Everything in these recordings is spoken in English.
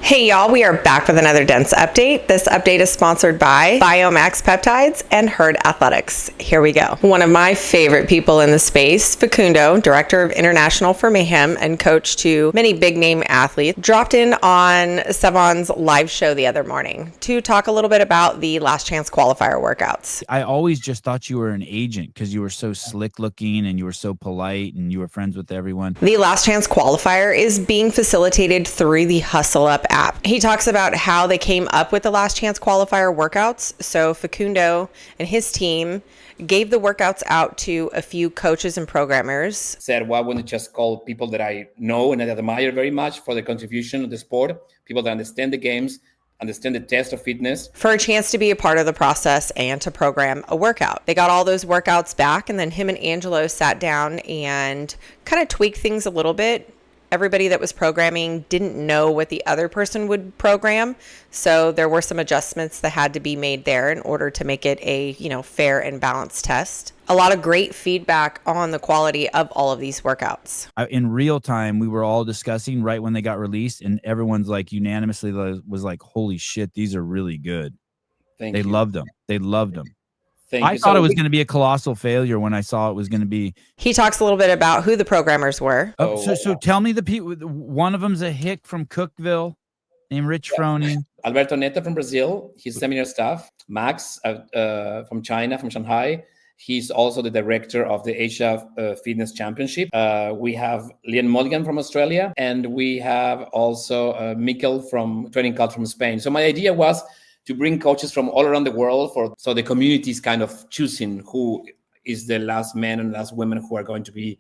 Hey y'all, we are back with another Dense update. This update is sponsored by Biomax Peptides and Herd Athletics. Here we go. One of my favorite people in the space, Facundo, director of International for Mayhem and coach to many big name athletes, dropped in on Sevan's live show the other morning to talk a little bit about the Last Chance Qualifier workouts. I always just thought you were an agent because you were so slick looking and you were so polite and you were friends with everyone. The Last Chance Qualifier is being facilitated through the Hustle Up app. He talks about how they came up with the Last Chance Qualifier workouts. So Facundo and his team gave the workouts out to a few coaches and programmers. Said, why wouldn't I just call people that I know and I admire very much for their contribution to the sport, people that understand the games, understand the test of fitness, for a chance to be a part of the process and to program a workout. They got all those workouts back, and then him and Angelo sat down and kind of tweaked things a little bit. Everybody that was programming didn't know what the other person would program, so there were some adjustments that had to be made there in order to make it a, fair and balanced test. A lot of great feedback on the quality of all of these workouts. In real time, we were all discussing right when they got released, and everyone's like unanimously was like, holy shit, these are really good. They loved them. They loved them. I thought it was going to be a colossal failure when I saw it was going to be. He talks a little bit about who the programmers were. So tell me the people. One of them's a hick from Cookville named Rich Froning. Alberto Neta from Brazil, he's seminar staff. Max from China, from Shanghai. He's also the director of the Asia Fitness Championship. We have Lian Mulligan from Australia, and we have also Mikel from Training Cult from Spain. So my idea was to bring coaches from all around the world so the community is kind of choosing who is the last men and last women who are going to be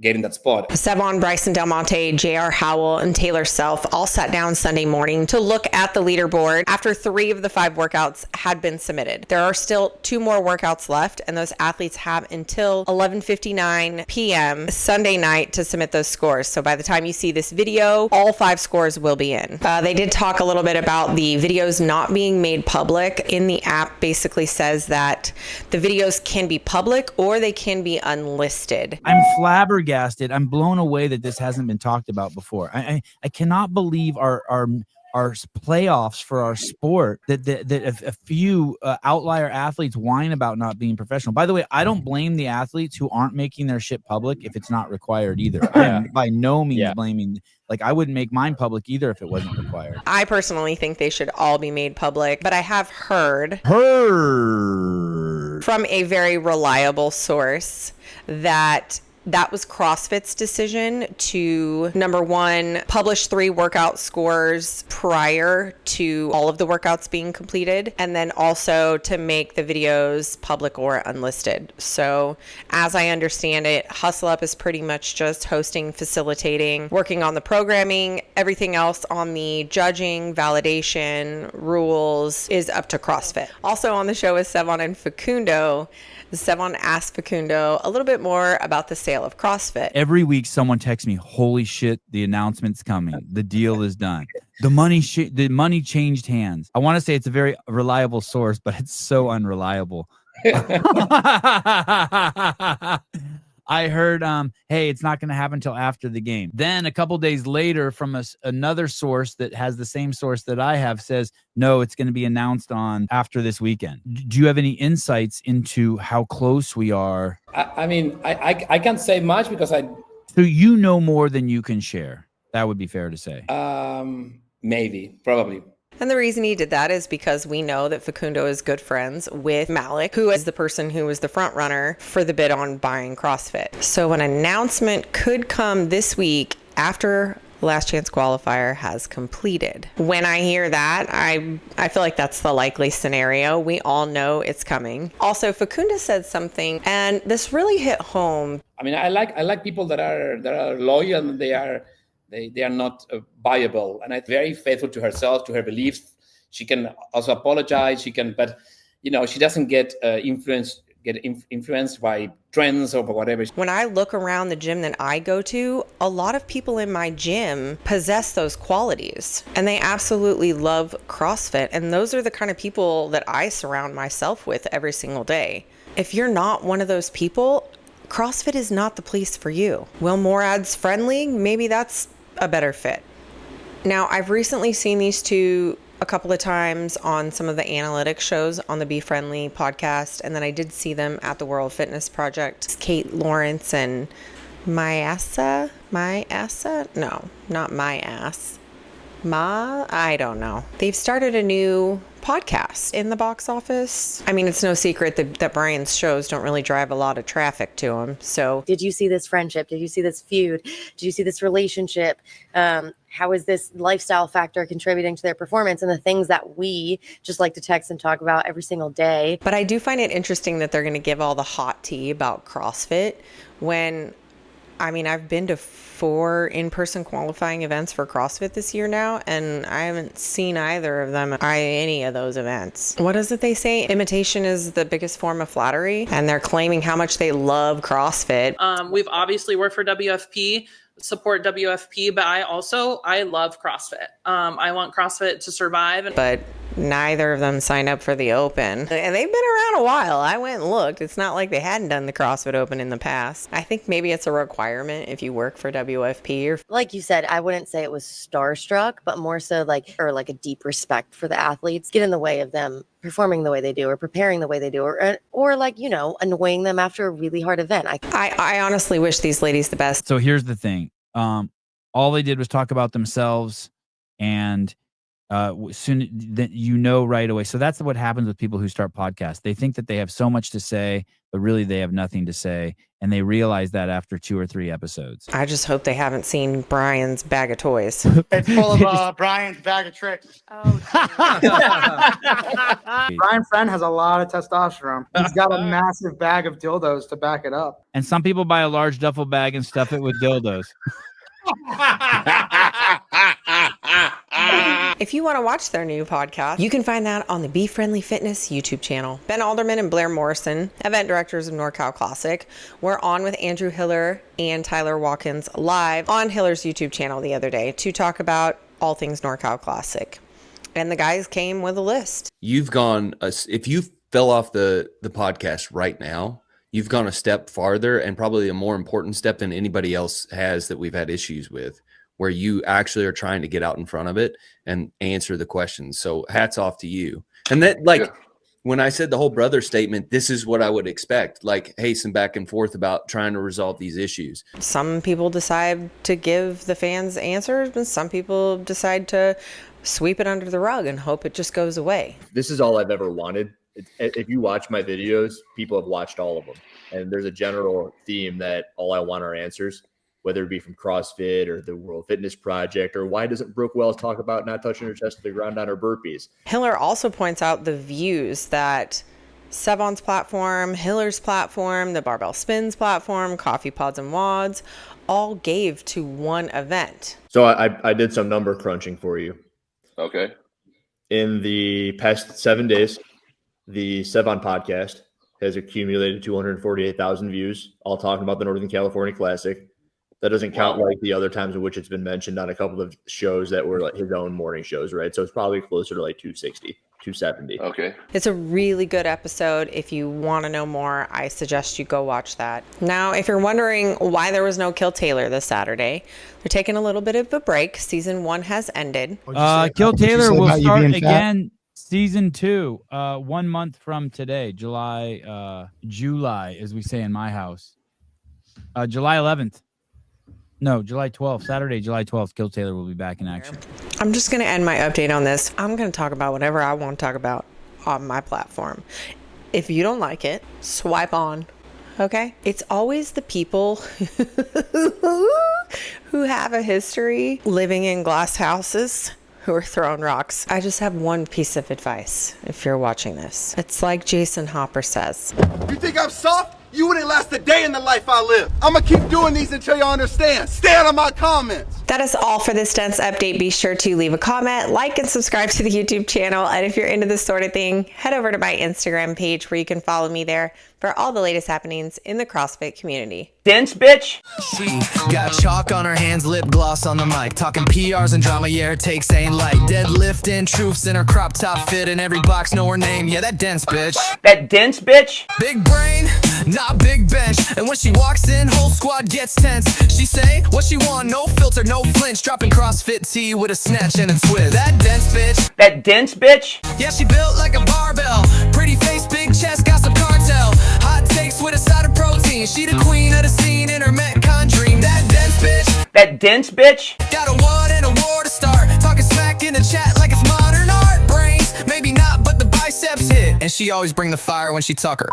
getting that spot. Sevan, Bryson Del Monte, J.R. Howell, and Taylor Self all sat down Sunday morning to look at the leaderboard after 3 of the 5 workouts had been submitted. There are still 2 more workouts left, and those athletes have until 11:59 p.m. Sunday night to submit those scores. So by the time you see this video, all 5 scores will be in. They did talk a little bit about the videos not being made public. In the app basically says that the videos can be public or they can be unlisted. I'm flabbergasted. I'm blown away that this hasn't been talked about before. I cannot believe our playoffs for our sport that a few outlier athletes whine about not being professional. By the way, I don't blame the athletes who aren't making their shit public if it's not required either. I'm by no means blaming. Like, I wouldn't make mine public either if it wasn't required. I personally think they should all be made public, but I have heard from a very reliable source that was CrossFit's decision to, number one, publish 3 workout scores prior to all of the workouts being completed, and then also to make the videos public or unlisted. So as I understand it, Hustle Up is pretty much just hosting, facilitating, working on the programming. Everything else on the judging, validation, rules is up to CrossFit. Also on the show is Sevan and Facundo. Sevan asked Facundo a little bit more about the sale of CrossFit. Every week someone texts me, holy shit, the announcement's coming. The deal is done. The money changed hands. I want to say it's a very reliable source, but it's so unreliable. I heard, hey, it's not going to happen until after the game. Then a couple days later from another source that has the same source that I have says, no, it's going to be announced on after this weekend. Do you have any insights into how close we are? I can't say much because So you know more than you can share. That would be fair to say. Maybe, probably. And the reason he did that is because we know that Facundo is good friends with Malik, who is the person who was the front runner for the bid on buying CrossFit. So an announcement could come this week after Last Chance Qualifier has completed. When I hear that, I feel like that's the likely scenario. We all know it's coming. Also, Facundo said something, and this really hit home. I like people that are loyal and they are not viable, and I'm very faithful to herself, to her beliefs. She can also apologize. But she doesn't get influenced by trends or whatever. When I look around the gym that I go to, a lot of people in my gym possess those qualities, and they absolutely love CrossFit. And those are the kind of people that I surround myself with every single day. If you're not one of those people, CrossFit is not the place for you. Will Morad's friendly? Maybe that's a better fit. Now, I've recently seen these two a couple of times on some of the analytics shows on the Be Friendly podcast, and then I did see them at the World Fitness Project. Kate Lawrence and Myassa? No, not My Ass. I don't know. They've started a new podcast in the box office. I mean, it's no secret that Brian's shows don't really drive a lot of traffic to him. So did you see this friendship? Did you see this feud? Did you see this relationship? How is this lifestyle factor contributing to their performance and the things that we just like to text and talk about every single day? But I do find it interesting that they're going to give all the hot tea about CrossFit when, I mean, I've been to 4 in-person qualifying events for CrossFit this year now, and I haven't seen either of them at any of those events. What is it they say? Imitation is the biggest form of flattery, and they're claiming how much they love CrossFit. We've obviously worked for WFP, support WFP, but I love CrossFit. I want CrossFit to survive. But neither of them signed up for the Open. And they've been around a while. I went and looked. It's not like they hadn't done the CrossFit Open in the past. I think maybe it's a requirement if you work for WFP. Or like you said, I wouldn't say it was starstruck, but more so like a deep respect for the athletes get in the way of them performing the way they do or preparing the way they do or like, you know, annoying them after a really hard event. I honestly wish these ladies the best. So here's the thing. All they did was talk about themselves, and soon that you know right away. So that's what happens with people who start podcasts. They think that they have so much to say, but really they have nothing to say, and they realize that after 2 or 3 episodes. I just hope they haven't seen Brian's bag of toys. It's full of Brian's bag of tricks. Oh, Brian Friend has a lot of testosterone. He's got a massive bag of dildos to back it up. And some people buy a large duffel bag and stuff it with dildos. If you want to watch their new podcast, you can find that on the Be Friendly Fitness YouTube channel. Ben Alderman and Blair Morrison, event directors of Norcal Classic, were on with Andrew Hiller and Tyler Watkins live on Hiller's YouTube channel the other day to talk about all things Norcal Classic. And the guys came with a list. You've gone, if you fell off the podcast right now, you've gone a step farther, and probably a more important step than anybody else has that we've had issues with, where you actually are trying to get out in front of it and answer the questions. So hats off to you. And that, like, when I said the whole brother statement, this is what I would expect, like, hey, some back and forth about trying to resolve these issues. Some people decide to give the fans answers, and some people decide to sweep it under the rug and hope it just goes away. This is all I've ever wanted. If you watch my videos, people have watched all of them. And there's a general theme that all I want are answers, whether it be from CrossFit or the World Fitness Project, or why doesn't Brooke Wells talk about not touching her chest to the ground on her burpees? Hiller also points out the views that Sevan's platform, Hiller's platform, the Barbell Spins platform, Coffee Pods and Wads all gave to one event. So I did some number crunching for you. Okay. In the past 7 days, the Sevan podcast has accumulated 248,000 views, all talking about the Northern California Classic. That doesn't count like the other times in which it's been mentioned on a couple of shows that were like his own morning shows, right? So it's probably closer to like 260, 270. Okay. It's a really good episode. If you want to know more, I suggest you go watch that. Now, if you're wondering why there was no Kill Taylor this Saturday, they're taking a little bit of a break. Season 1 has ended. Kill Taylor will start again. Season 2, 1 month from today, July, as we say in my house, July 11th. No, July 12th, Saturday, July 12th, Kill Taylor will be back in action. I'm just going to end my update on this. I'm going to talk about whatever I want to talk about on my platform. If you don't like it, swipe on. Okay? It's always the people who have a history living in glass houses who are throwing rocks. I just have one piece of advice if you're watching this. It's like Jason Hopper says. You think I'm soft? You wouldn't last a day in the life I live. I'm gonna keep doing these until you understand. Stand on my comments. That is all for this Dense update. Be sure to leave a comment, like, and subscribe to the YouTube channel. And if you're into this sort of thing, head over to my Instagram page where you can follow me there for all the latest happenings in the CrossFit community. Dense, bitch. She got chalk on her hands, lip gloss on the mic. Talking PRs and drama, yeah, her takes ain't light. Deadlifting truths in her crop top fit, and every box know her name. Yeah, that dense bitch. That dense bitch. Big brain, not big bench. And when she walks in, whole squad gets tense. She say what she want, no filter, no no flinch, dropping CrossFit T with a snatch and a twist. That dense bitch, That dense bitch. yeah, she built like a barbell. Pretty face, big chest, got some cartel. Hot takes with a side of protein. She the queen of the scene in her Metcon dream. That dense bitch, That dense bitch. got a what and a war to start. Talking smack in the chat like it's modern art. Brains, maybe not, but the biceps hit. And she always bring the fire when she talk her.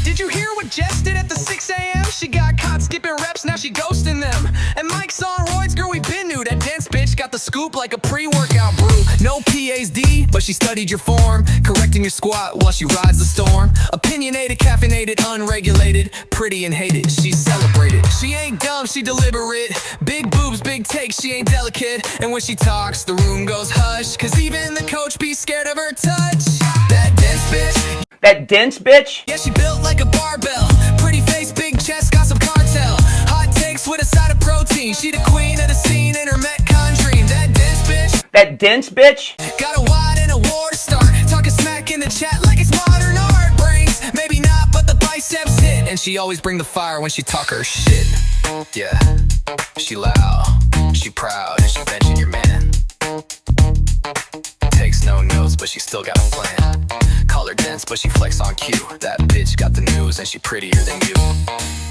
Did you hear what Jess did at the 6 a.m.? She got caught skipping reps, now she ghosting them. And Mike's on roids, girl, we been new. That dense bitch got the scoop like a pre-workout brew. No PhD, but she studied your form, correcting your squat while she rides the storm. Opinionated, caffeinated, unregulated, pretty and hated, she's celebrated. She ain't dumb, she deliberate. Big boobs, big takes, she ain't delicate. And when she talks, the room goes hush, cause even the coach be scared of her touch. That dense bitch, That dense bitch. yeah, she built like a barbell. Pretty face, big chest, got some cartel. Hot takes with a side of protein. She the queen of the scene in her Metcon dream. That dense bitch, That dense bitch. got a wide and a war to start. Talking smack in the chat like it's modern art. Brains, maybe not, but the biceps hit. And she always bring the fire when she talk her shit. Yeah, she loud, she proud, and she benching your man. Takes no notes, but she still got a plan. Call her dense, but she flex on cue. That bitch got the news, and she prettier than you.